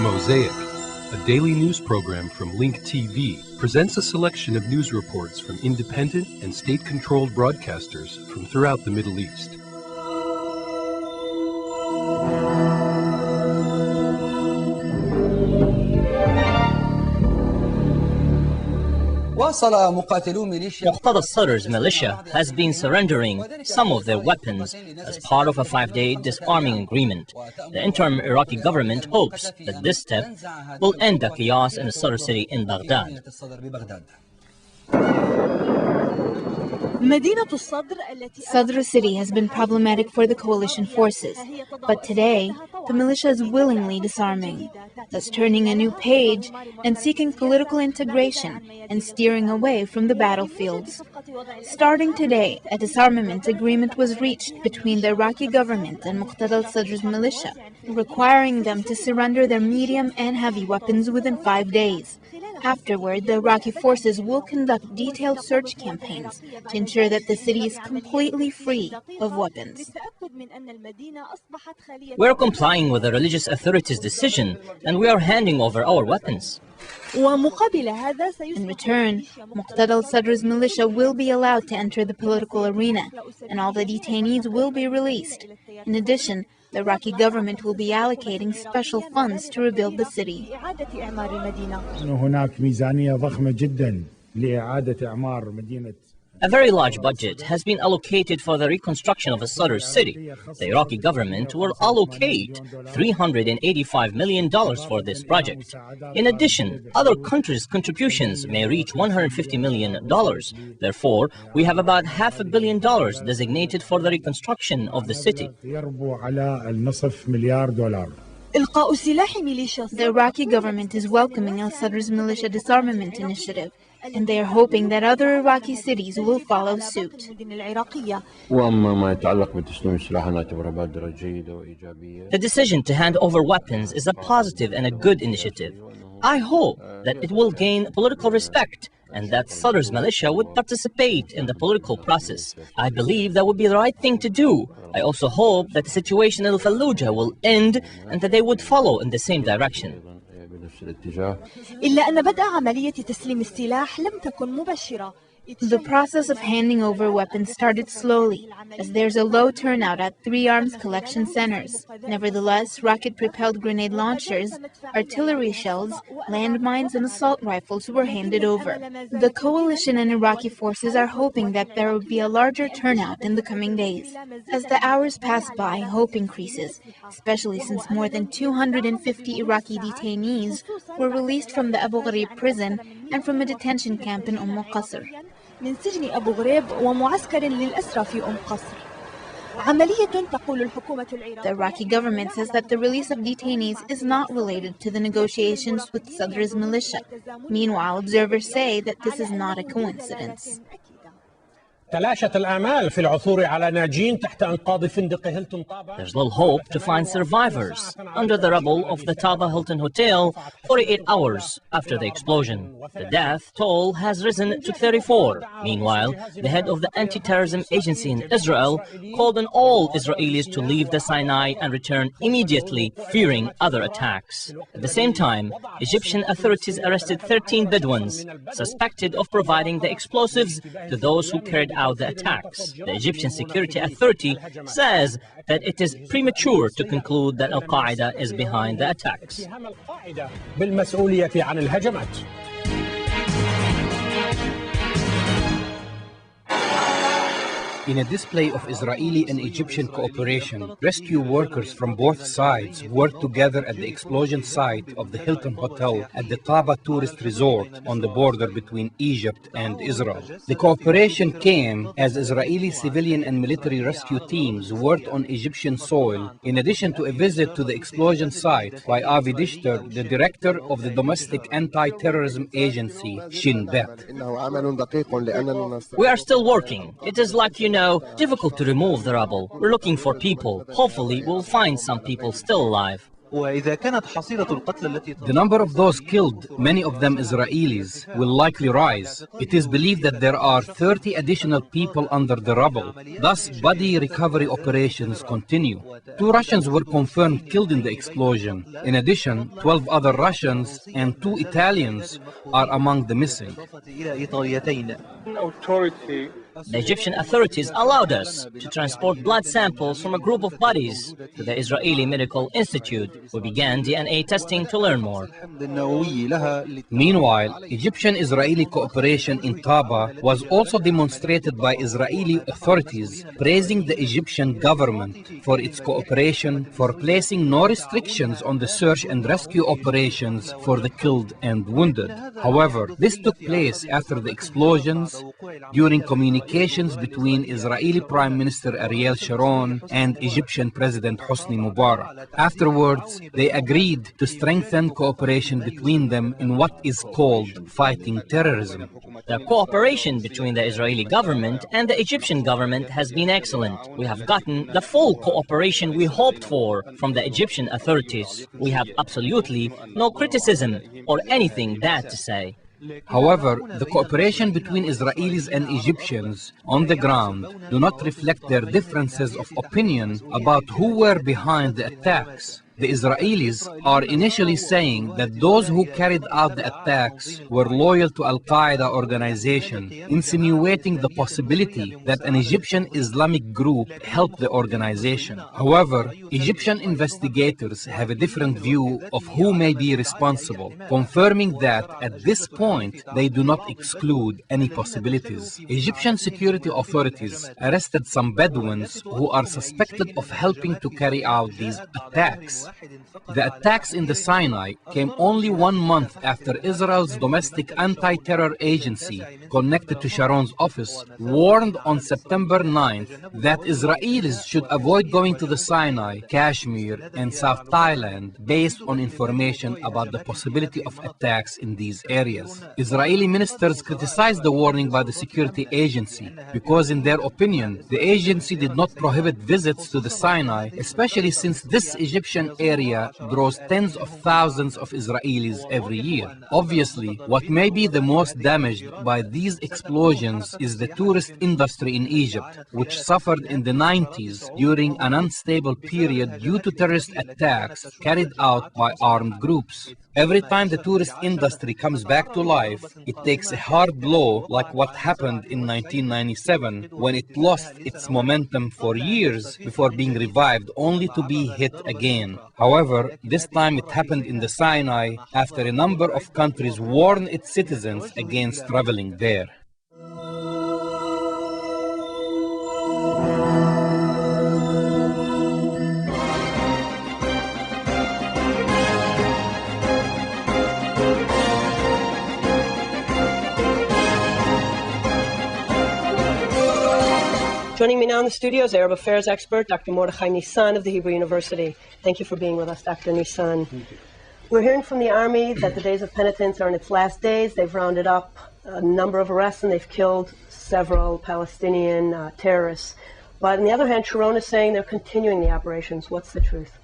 Mosaic, a daily news program from Link TV, presents a selection of news reports from independent and state-controlled broadcasters from throughout the Middle East. Muqtada Sadr's militia has been surrendering some of their weapons as part of a 5-day disarming agreement. The interim Iraqi government hopes that this step will end the chaos in the Sadr city in Baghdad. Sadr city has been problematic for the coalition forces, but today the militia is willingly disarming, thus turning a new page and seeking political integration and steering away from the battlefields. Starting today, a disarmament agreement was reached between the Iraqi government and Muqtada al-Sadr's militia, requiring them to surrender their medium and heavy weapons within 5 days. Afterward, the Iraqi forces will conduct detailed search campaigns to ensure that the city is completely free of weapons. We're complying with the religious authorities' decision, and we are handing over our weapons. In return, Muqtada al-Sadr's militia will be allowed to enter the political arena, and all the detainees will be released. In addition, the Iraqi government will be allocating special funds to rebuild the city. A very large budget has been allocated for the reconstruction of the Sadr city. The Iraqi government will allocate $385 million for this project. In addition, other countries' contributions may reach $150 million. Therefore, we have about $500 million designated for the reconstruction of the city. The Iraqi government is welcoming al-Sadr's militia disarmament initiative, and they are hoping that other Iraqi cities will follow suit. The decision to hand over weapons is a positive and a good initiative. I hope that it will gain political respect and that Sadr's militia would participate in the political process. I believe that would be the right thing to do. I also hope that the situation in Fallujah will end and that they would follow in the same direction. The process of handing over weapons started slowly, as there's a low turnout at 3 arms collection centers. Nevertheless, rocket-propelled grenade launchers, artillery shells, landmines, and assault rifles were handed over. The coalition and Iraqi forces are hoping that there will be a larger turnout in the coming days. As the hours pass by, hope increases, especially since more than 250 Iraqi detainees were released from the Abu Ghraib prison and from a detention camp in Qasr. من سجن أبو غريب ومعسكر للأسرى في قصر. The Iraqi government says that the release of detainees is not related to the negotiations with Sadr's militia. Meanwhile, observers say that this is not a coincidence. There's little hope to find survivors under the rubble of the Taba Hilton Hotel 48 hours after the explosion. The death toll has risen to 34. Meanwhile, the head of the anti-terrorism agency in Israel called on all Israelis to leave the Sinai and return immediately, fearing other attacks. At the same time, Egyptian authorities arrested 13 Bedouins suspected of providing the explosives to those who carried out the attacks. The Egyptian Security Authority says that it is premature to conclude that Al-Qaeda is behind the attacks. In a display of Israeli and Egyptian cooperation, rescue workers from both sides worked together at the explosion site of the Hilton Hotel at the Taba Tourist Resort on the border between Egypt and Israel. The cooperation came as Israeli civilian and military rescue teams worked on Egyptian soil, in addition to a visit to the explosion site by Avi Dichter, the director of the domestic anti-terrorism agency, Shin Bet. We are still working. It is difficult to remove the rubble. We're looking for people. Hopefully, we'll find some people still alive. The number of those killed, many of them Israelis, will likely rise. It is believed that there are 30 additional people under the rubble. Thus, body recovery operations continue. 2 Russians were confirmed killed in the explosion. In addition, 12 other Russians and 2 Italians are among the missing. The Egyptian authorities allowed us to transport blood samples from a group of bodies to the Israeli Medical Institute. We began DNA testing to learn more. Meanwhile, Egyptian-Israeli cooperation in Taba was also demonstrated by Israeli authorities, praising the Egyptian government for its cooperation for placing no restrictions on the search and rescue operations for the killed and wounded. However, this took place after the explosions, during communications between Israeli Prime Minister Ariel Sharon and Egyptian President Hosni Mubarak. Afterwards, they agreed to strengthen cooperation between them in what is called fighting terrorism. The cooperation between the Israeli government and the Egyptian government has been excellent. We have gotten the full cooperation we hoped for from the Egyptian authorities. We have absolutely no criticism or anything bad to say. However, the cooperation between Israelis and Egyptians on the ground do not reflect their differences of opinion about who were behind the attacks. The Israelis are initially saying that those who carried out the attacks were loyal to Al-Qaeda organization, insinuating the possibility that an Egyptian Islamic group helped the organization. However, Egyptian investigators have a different view of who may be responsible, confirming that at this point they do not exclude any possibilities. Egyptian security authorities arrested some Bedouins who are suspected of helping to carry out these attacks. The attacks in the Sinai came only 1 month after Israel's domestic anti-terror agency, connected to Sharon's office, warned on September 9th that Israelis should avoid going to the Sinai, Kashmir, and South Thailand based on information about the possibility of attacks in these areas. Israeli ministers criticized the warning by the security agency because, in their opinion, the agency did not prohibit visits to the Sinai, especially since this Egyptian area draws tens of thousands of Israelis every year. Obviously, what may be the most damaged by these explosions is the tourist industry in Egypt, which suffered in the 90s during an unstable period due to terrorist attacks carried out by armed groups. Every time the tourist industry comes back to life, it takes a hard blow like what happened in 1997, when it lost its momentum for years before being revived only to be hit again. However, this time it happened in the Sinai after a number of countries warned its citizens against traveling there. Joining me now in the studio is Arab Affairs expert Dr. Mordechai Nissan of the Hebrew University. Thank you for being with us, Dr. Nissan. We're hearing from the Army that the days of penitence are in its last days. They've rounded up a number of arrests and they've killed several Palestinian terrorists. But on the other hand, Sharon is saying they're continuing the operations. What's the truth?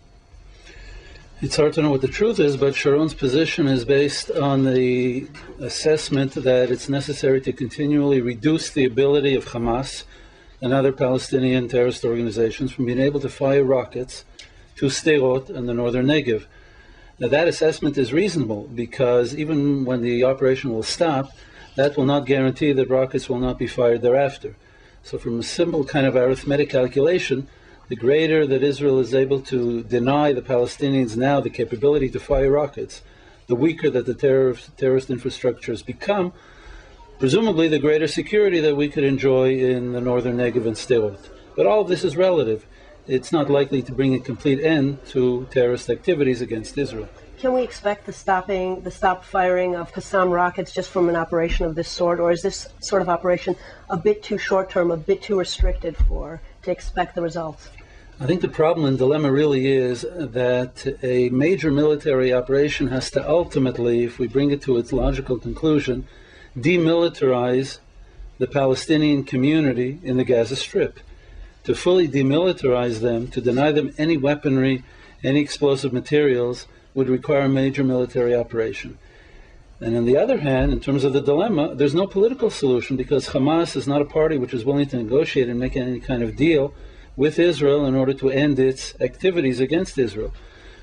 It's hard to know what the truth is, but Sharon's position is based on the assessment that it's necessary to continually reduce the ability of Hamas and other Palestinian terrorist organizations from being able to fire rockets to Sderot and the northern Negev. Now, that assessment is reasonable because even when the operation will stop, that will not guarantee that rockets will not be fired thereafter. So from a simple kind of arithmetic calculation, the greater that Israel is able to deny the Palestinians now the capability to fire rockets, the weaker that the terrorist infrastructures become, presumably the greater security that we could enjoy in the northern Negev and Sderot. But all of this is relative. It's not likely to bring a complete end to terrorist activities against Israel. Can we expect the stop firing of Qassam rockets just from an operation of this sort, or is this sort of operation a bit too short-term, a bit too restricted to expect the results? I think the problem and dilemma really is that a major military operation has to ultimately, if we bring it to its logical conclusion, demilitarize the Palestinian community in the Gaza Strip. To fully demilitarize them, to deny them any weaponry, any explosive materials would require a major military operation. And on the other hand, in terms of the dilemma, there's no political solution because Hamas is not a party which is willing to negotiate and make any kind of deal with Israel in order to end its activities against Israel.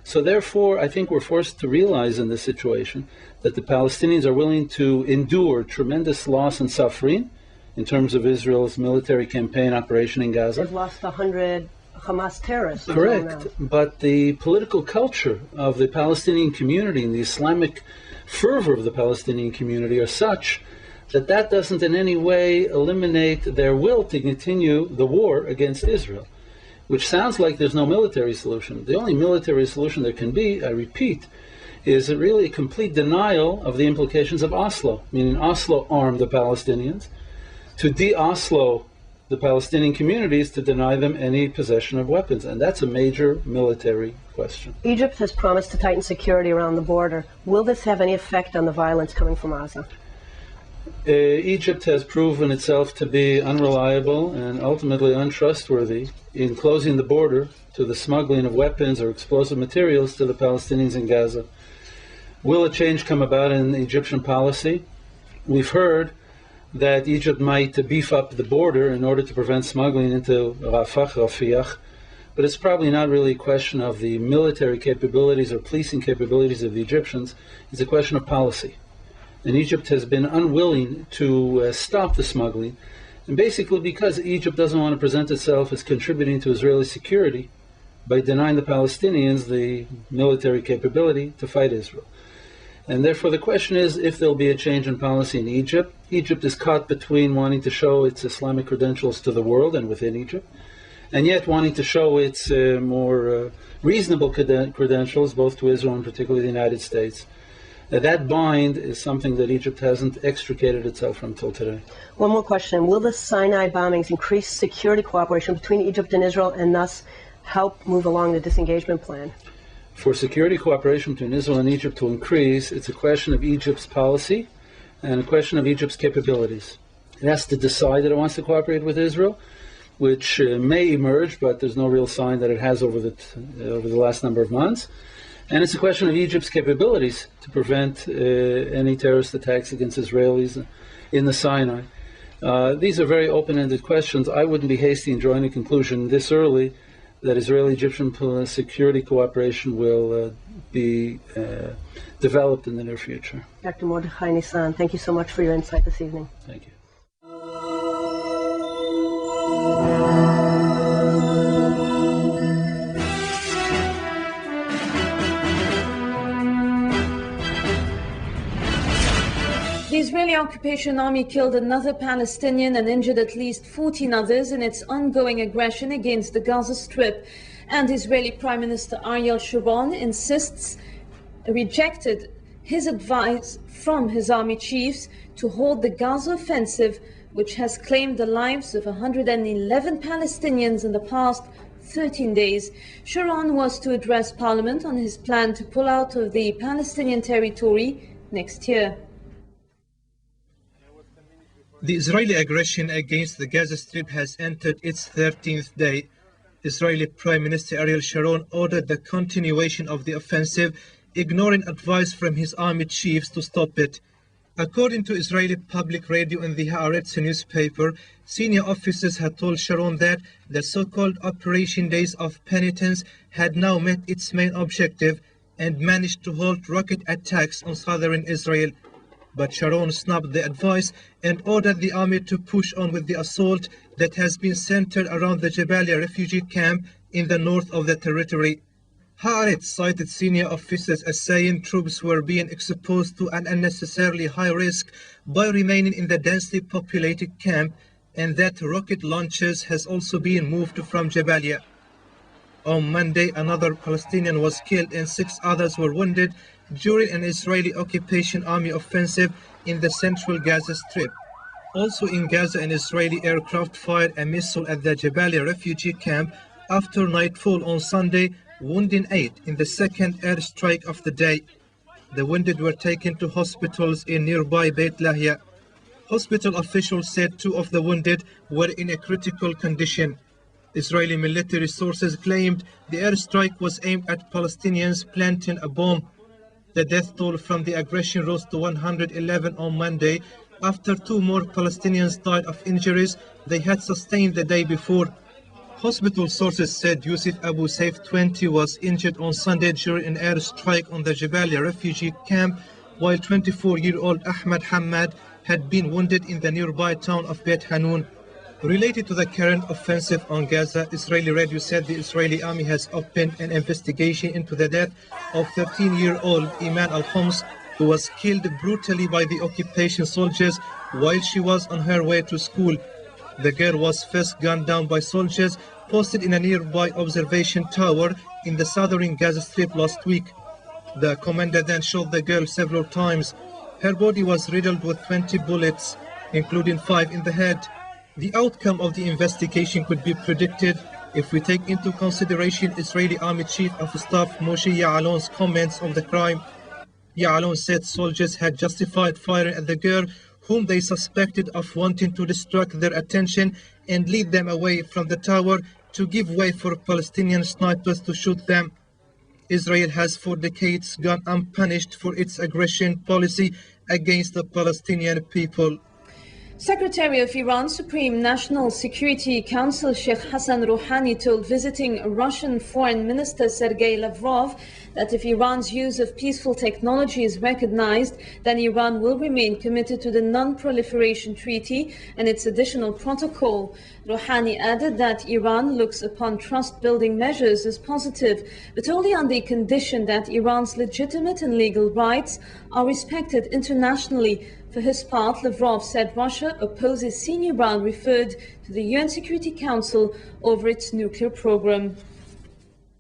So therefore, I think we're forced to realize in this situation that the Palestinians are willing to endure tremendous loss and suffering in terms of Israel's military campaign operation in Gaza. They've lost 100 Hamas terrorists. Correct, but the political culture of the Palestinian community and the Islamic fervor of the Palestinian community are such that that doesn't in any way eliminate their will to continue the war against Israel, which sounds like there's no military solution. The only military solution there can be, I repeat, is really a complete denial of the implications of Oslo, meaning Oslo armed the Palestinians, to de-Oslo the Palestinian communities, to deny them any possession of weapons, and that's a major military question. Egypt has promised to tighten security around the border. Will this have any effect on the violence coming from Gaza? Egypt has proven itself to be unreliable and ultimately untrustworthy in closing the border to the smuggling of weapons or explosive materials to the Palestinians in Gaza. Will a change come about in Egyptian policy? We've heard that Egypt might beef up the border in order to prevent smuggling into Rafah, but it's probably not really a question of the military capabilities or policing capabilities of the Egyptians. It's a question of policy. And Egypt has been unwilling to stop the smuggling, and basically because Egypt doesn't want to present itself as contributing to Israeli security by denying the Palestinians the military capability to fight Israel. And therefore the question is if there'll be a change in policy in Egypt. Egypt is caught between wanting to show its Islamic credentials to the world and within Egypt, and yet wanting to show its more reasonable credentials both to Israel and particularly the United States. That bind is something that Egypt hasn't extricated itself from till today. One more question. Will the Sinai bombings increase security cooperation between Egypt and Israel and thus help move along the disengagement plan? For security cooperation between Israel and Egypt to increase, it's a question of Egypt's policy and a question of Egypt's capabilities. It has to decide that it wants to cooperate with Israel, which may emerge, but there's no real sign that it has over the last number of months. And it's a question of Egypt's capabilities to prevent any terrorist attacks against Israelis in the Sinai. These are very open-ended questions. I wouldn't be hasty in drawing a conclusion this early that Israeli-Egyptian security cooperation will be developed in the near future. Dr. Mordechai Nissan, thank you so much for your insight this evening. Thank you. The Israeli occupation army killed another Palestinian and injured at least 14 others in its ongoing aggression against the Gaza Strip. And Israeli Prime Minister Ariel Sharon rejected his advice from his army chiefs to halt the Gaza offensive, which has claimed the lives of 111 Palestinians in the past 13 days. Sharon was to address Parliament on his plan to pull out of the Palestinian territory next year. The Israeli aggression against the Gaza Strip has entered its 13th day. Israeli Prime Minister Ariel Sharon ordered the continuation of the offensive, ignoring advice from his army chiefs to stop it. According to Israeli public radio and the Haaretz newspaper, senior officers had told Sharon that the so-called Operation Days of Penitence had now met its main objective and managed to halt rocket attacks on southern Israel. But Sharon snubbed the advice and ordered the army to push on with the assault that has been centered around the Jabalia refugee camp in the north of the territory. Haaretz cited senior officers as saying troops were being exposed to an unnecessarily high risk by remaining in the densely populated camp, and that rocket launchers has also been moved from Jabalia. On Monday, another Palestinian was killed and 6 others were wounded during an Israeli occupation army offensive in the central Gaza Strip. Also in Gaza, an Israeli aircraft fired a missile at the Jabalia refugee camp after nightfall on Sunday, wounding 8 in the second airstrike of the day. The wounded were taken to hospitals in nearby Beit Lahia. Hospital officials said 2 of the wounded were in a critical condition. Israeli military sources claimed the airstrike was aimed at Palestinians planting a bomb. The death toll from the aggression rose to 111 on Monday after 2 more Palestinians died of injuries they had sustained the day before. Hospital sources said Yusuf Abu Saif, 20, was injured on Sunday during an airstrike on the Jabalia refugee camp, while 24-year-old Ahmad Hamad had been wounded in the nearby town of Beit Hanun. Related to the current offensive on Gaza, Israeli radio said the Israeli army has opened an investigation into the death of 13-year-old Iman al-Homs, who was killed brutally by the occupation soldiers while she was on her way to school. The girl was first gunned down by soldiers posted in a nearby observation tower in the southern Gaza Strip last week. The commander then shot the girl several times. Her body was riddled with 20 bullets, including 5 in the head. The outcome of the investigation could be predicted if we take into consideration Israeli Army Chief of Staff Moshe Ya'alon's comments on the crime. Ya'alon said soldiers had justified firing at the girl, whom they suspected of wanting to distract their attention and lead them away from the tower to give way for Palestinian snipers to shoot them. Israel has for decades gone unpunished for its aggression policy against the Palestinian people. Secretary of Iran's Supreme National Security Council Sheikh Hassan Rouhani told visiting Russian Foreign Minister Sergei Lavrov that if Iran's use of peaceful technology is recognized, then Iran will remain committed to the Non-Proliferation Treaty and its additional protocol. Rouhani added that Iran looks upon trust-building measures as positive, but only on the condition that Iran's legitimate and legal rights are respected internationally. For his part, Lavrov said Russia opposes seeing Iran referred to the UN Security Council over its nuclear program.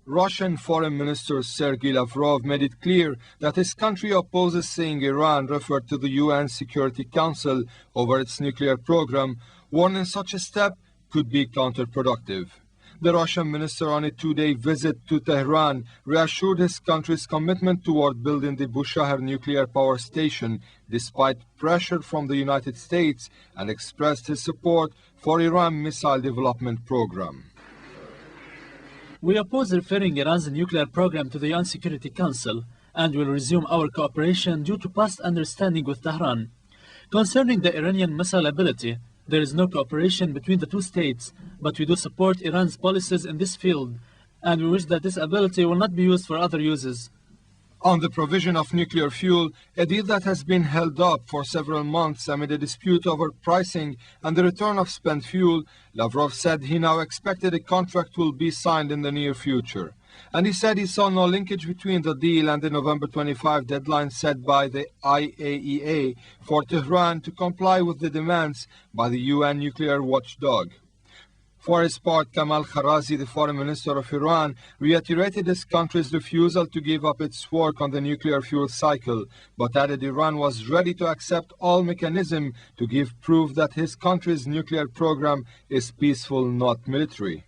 Russian Foreign Minister Sergei Lavrov made it clear that his country opposes seeing Iran referred to the UN Security Council over its nuclear program, warning such a step could be counterproductive. The Russian minister, on a 2-day visit to Tehran, reassured his country's commitment toward building the Bushehr nuclear power station despite pressure from the United States, and expressed his support for Iran's missile development program. We oppose referring Iran's nuclear program to the UN Security Council and will resume our cooperation due to past understanding with Tehran. Concerning the Iranian missile ability, there is no cooperation between the two states, but we do support Iran's policies in this field, and we wish that this ability will not be used for other uses. On the provision of nuclear fuel, a deal that has been held up for several months amid a dispute over pricing and the return of spent fuel, Lavrov said he now expected a contract will be signed in the near future. And he said he saw no linkage between the deal and the November 25 deadline set by the IAEA for Tehran to comply with the demands by the UN nuclear watchdog. For his part, Kamal Kharazi, the foreign minister of Iran, reiterated his country's refusal to give up its work on the nuclear fuel cycle, but added Iran was ready to accept all mechanisms to give proof that his country's nuclear program is peaceful, not military.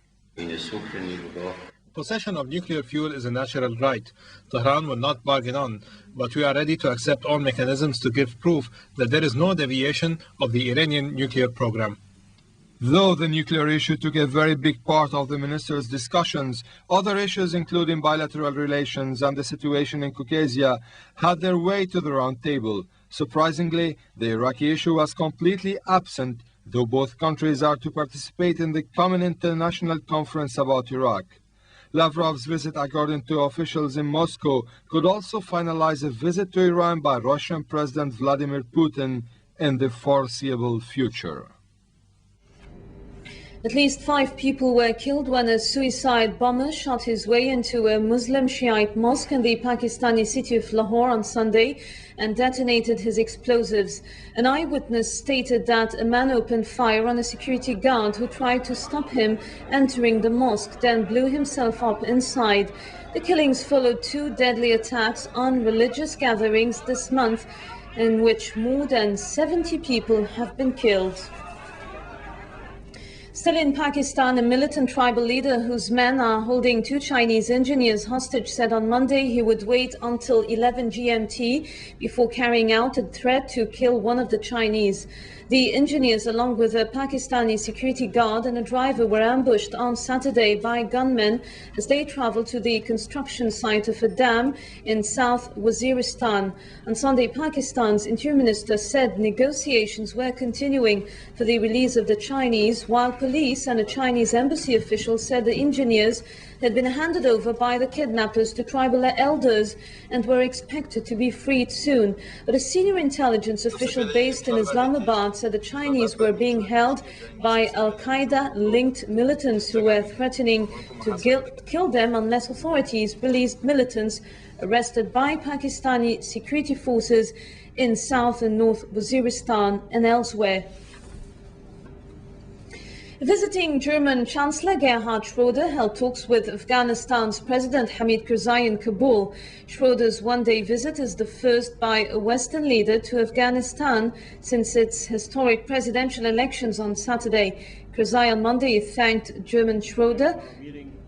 Possession of nuclear fuel is a natural right. Tehran will not bargain on, but we are ready to accept all mechanisms to give proof that there is no deviation of the Iranian nuclear program. Though the nuclear issue took a very big part of the ministers' discussions, other issues including bilateral relations and the situation in Caucasia had their way to the round table. Surprisingly, the Iraqi issue was completely absent, though both countries are to participate in the common international conference about Iraq. Lavrov's visit, according to officials in Moscow, could also finalize a visit to Iran by Russian President Vladimir Putin in the foreseeable future. At least 5 people were killed when a suicide bomber shot his way into a Muslim Shiite mosque in the Pakistani city of Lahore on Sunday and detonated his explosives. An eyewitness stated that a man opened fire on a security guard who tried to stop him entering the mosque, then blew himself up inside. The killings followed 2 deadly attacks on religious gatherings this month, in which more than 70 people have been killed. Still in Pakistan, a militant tribal leader whose men are holding 2 Chinese engineers hostage said on Monday he would wait until 11 GMT before carrying out a threat to kill one of the Chinese. The engineers, along with a Pakistani security guard and a driver, were ambushed on Saturday by gunmen as they traveled to the construction site of a dam in South Waziristan. On Sunday, Pakistan's Interior Minister said negotiations were continuing for the release of the Chinese, while police and a Chinese embassy official said the engineers had been handed over by the kidnappers to tribal elders and were expected to be freed soon. But a senior intelligence official based in Islamabad said the Chinese were being held by Al-Qaeda-linked militants who were threatening to kill them unless authorities released militants arrested by Pakistani security forces in South and North Waziristan and elsewhere. Visiting German Chancellor Gerhard Schroeder held talks with Afghanistan's President Hamid Karzai in Kabul. Schroeder's one-day visit is the first by a Western leader to Afghanistan since its historic presidential elections on Saturday. Karzai on Monday thanked German Schroeder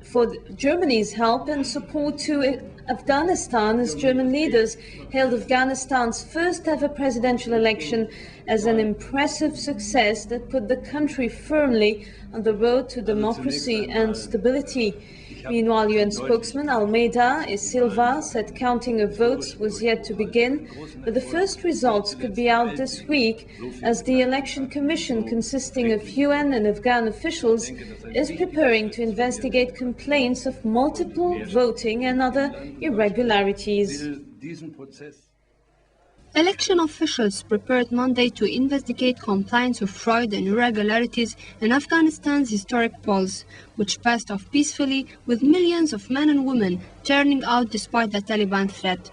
for Germany's help and support to Afghanistan as German leaders hailed Afghanistan's first ever presidential election as an impressive success that put the country firmly on the road to democracy and stability. Meanwhile, UN spokesman Almeida Silva said counting of votes was yet to begin, but the first results could be out this week as the election commission consisting of UN and Afghan officials is preparing to investigate complaints of multiple voting and other irregularities. Election officials prepared Monday to investigate complaints of fraud and irregularities in Afghanistan's historic polls, which passed off peacefully with millions of men and women turning out despite the Taliban threat.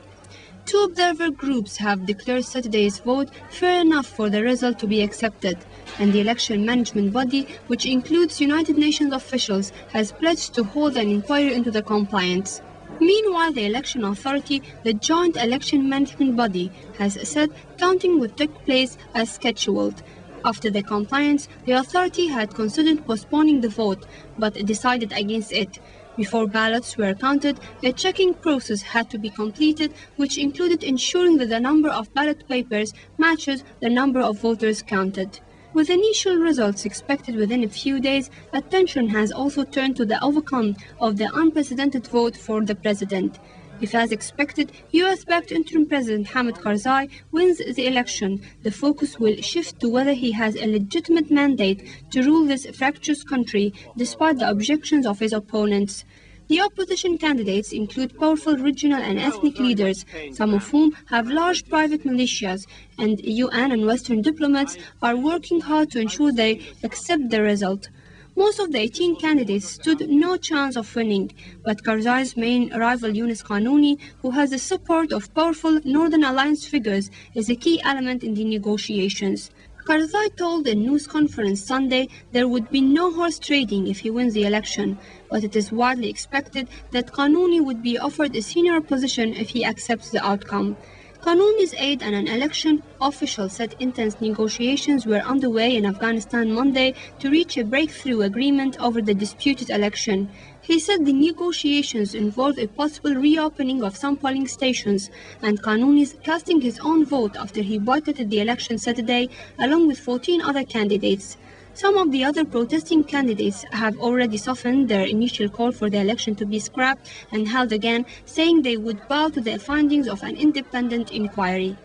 2 observer groups have declared Saturday's vote fair enough for the result to be accepted, and the election management body, which includes United Nations officials, has pledged to hold an inquiry into the compliance. Meanwhile, the election authority, the joint election management body, has said counting would take place as scheduled. After the compliance, the authority had considered postponing the vote, but decided against it. Before ballots were counted, a checking process had to be completed, which included ensuring that the number of ballot papers matches the number of voters counted. With initial results expected within a few days, attention has also turned to the outcome of the unprecedented vote for the president. If, as expected, US-backed interim President Hamid Karzai wins the election, the focus will shift to whether he has a legitimate mandate to rule this fractious country despite the objections of his opponents. The opposition candidates include powerful regional and ethnic leaders, some of whom have large private militias, and UN and Western diplomats are working hard to ensure they accept the result. Most of the 18 candidates stood no chance of winning, but Karzai's main rival Yunus Qanouni, who has the support of powerful Northern Alliance figures, is a key element in the negotiations. Karzai told a news conference Sunday there would be no horse trading if he wins the election, but it is widely expected that Qanouni would be offered a senior position if he accepts the outcome. Qanouni's aide and an election official said intense negotiations were underway in Afghanistan Monday to reach a breakthrough agreement over the disputed election. He said the negotiations involved a possible reopening of some polling stations, and Qanouni's casting his own vote after he boycotted the election Saturday, along with 14 other candidates. Some of the other protesting candidates have already softened their initial call for the election to be scrapped and held again, saying they would bow to the findings of an independent inquiry.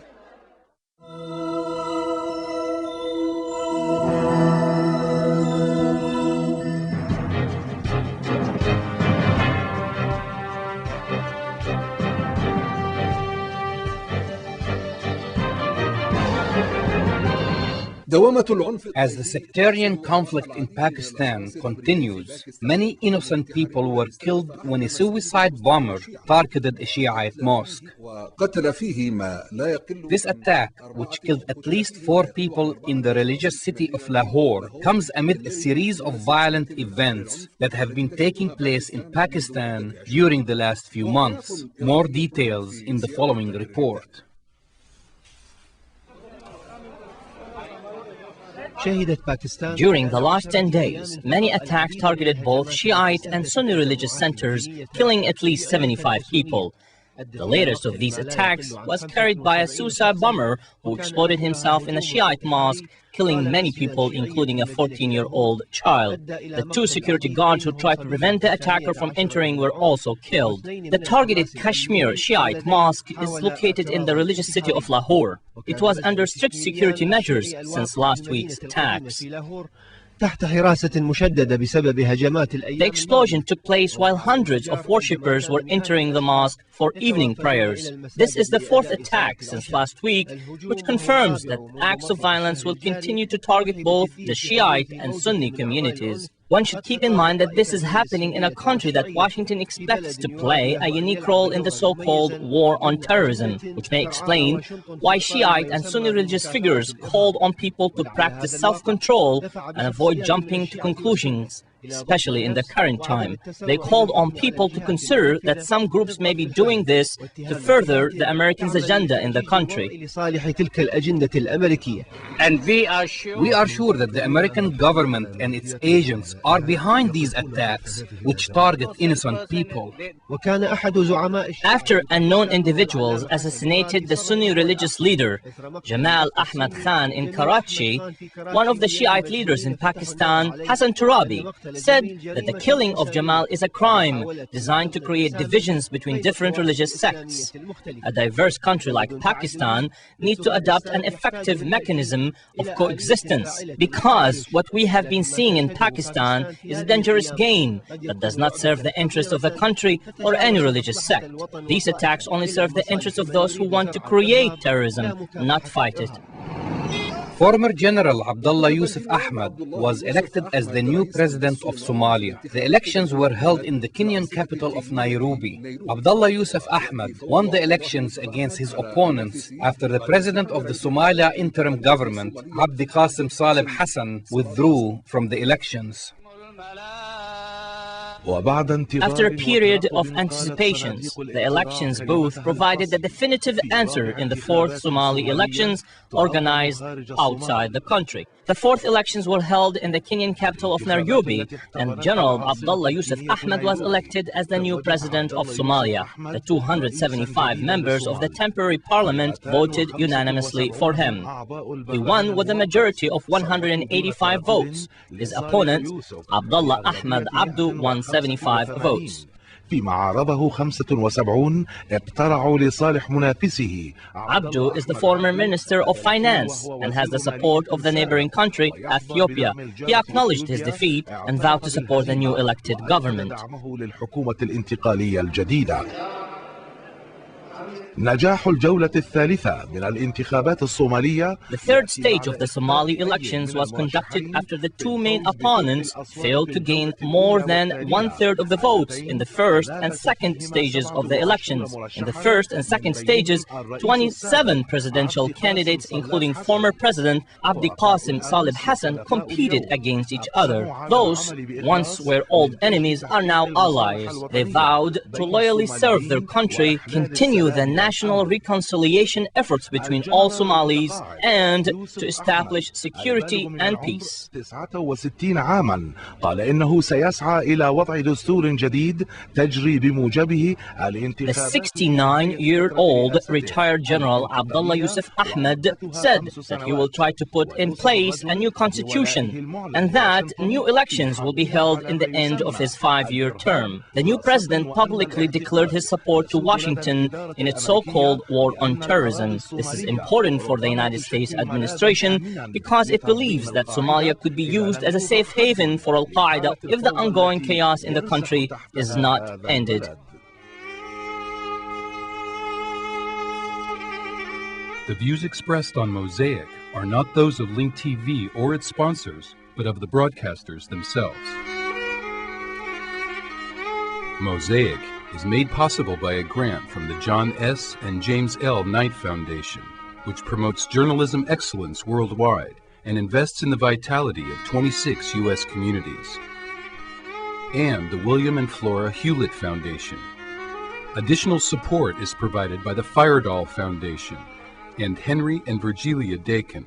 As the sectarian conflict in Pakistan continues, many innocent people were killed when a suicide bomber targeted a Shiite mosque. This attack, which killed at least 4 people in the religious city of Lahore, comes amid a series of violent events that have been taking place in Pakistan during the last few months. More details in the following report. During the last 10 days, many attacks targeted both Shiite and Sunni religious centers, killing at least 75 people. The latest of these attacks was carried by a suicide bomber who exploded himself in a Shiite mosque, killing many people, including a 14-year-old child. The 2 security guards who tried to prevent the attacker from entering were also killed. The targeted Kashmir Shiite mosque is located in the religious city of Lahore. It was under strict security measures since last week's attacks. The explosion took place while hundreds of worshippers were entering the mosque for evening prayers. This is the 4th attack since last week, which confirms that acts of violence will continue to target both the Shiite and Sunni communities. One should keep in mind that this is happening in a country that Washington expects to play a unique role in the so-called war on terrorism, which may explain why Shiite and Sunni religious figures called on people to practice self-control and avoid jumping to conclusions, especially in the current time. They called on people to consider that some groups may be doing this to further the Americans' agenda in the country. And we are sure that the American government and its agents are behind these attacks, which target innocent people. After unknown individuals assassinated the Sunni religious leader, Jamal Ahmad Khan, in Karachi, one of the Shiite leaders in Pakistan, Hassan Turabi, said that the killing of Jamal is a crime designed to create divisions between different religious sects. A diverse country like Pakistan needs to adopt an effective mechanism of coexistence, because what we have been seeing in Pakistan is a dangerous game that does not serve the interests of the country or any religious sect. These attacks only serve the interests of those who want to create terrorism, not fight it. Former General Abdullah Yusuf Ahmed was elected as the new president of Somalia. The elections were held in the Kenyan capital of Nairobi. Abdullah Yusuf Ahmed won the elections against his opponents after the president of the Somalia interim government, Abdi Qasim Saleh Hassan, withdrew from the elections. After a period of anticipations, the elections booth provided the definitive answer in the 4th Somali elections organized outside the country. The 4th elections were held in the Kenyan capital of Nairobi, and General Abdullah Yusuf Ahmed was elected as the new president of Somalia. The 275 members of the temporary parliament voted unanimously for him. He won with a majority of 185 votes. His opponent, Abdullah Ahmed Abdu, won 75 votes. فيما عارضه 75 اقترعوا لصالح منافسه. Abdu is the former Minister of Finance and has the support of the neighboring country, Ethiopia. He acknowledged his defeat and vowed to support the new elected government. للحكومة الانتقالية الجديدة. نجاح الجولة الثالثة من الانتخابات الصومالية. The 3rd stage of the Somali elections was conducted after the 2 main opponents failed to gain more than 1/3 of the votes in the 1st and 2nd stages of the elections. In the 1st and 2nd stages, 27 presidential candidates, including former President Abdi Qasim Saleh Hassan, competed against each other. Those once were old enemies are now allies. They vowed to loyally serve their country, continue the national reconciliation efforts between all Somalis, and to establish security and peace. 69 عاما قال إنه سيسعى إلى وضع دستور جديد تجري بموجبه الانتخابات. The 69-year-old retired General Abdullah Yusuf Ahmed said that he will try to put in place a new constitution and that new elections will be held in the end of his 5-year term. The new president publicly declared his support to Washington in its so-called war on terrorism. This is important for the United States administration because it believes that Somalia could be used as a safe haven for Al-Qaeda if the ongoing chaos in the country is not ended. The views expressed on Mosaic are not those of Link TV or its sponsors, but of the broadcasters themselves. Mosaic is made possible by a grant from the John S. and James L. Knight Foundation, which promotes journalism excellence worldwide and invests in the vitality of 26 U.S. communities, and the William and Flora Hewlett Foundation. Additional support is provided by the Firedoll Foundation and Henry and Virgilia Dakin.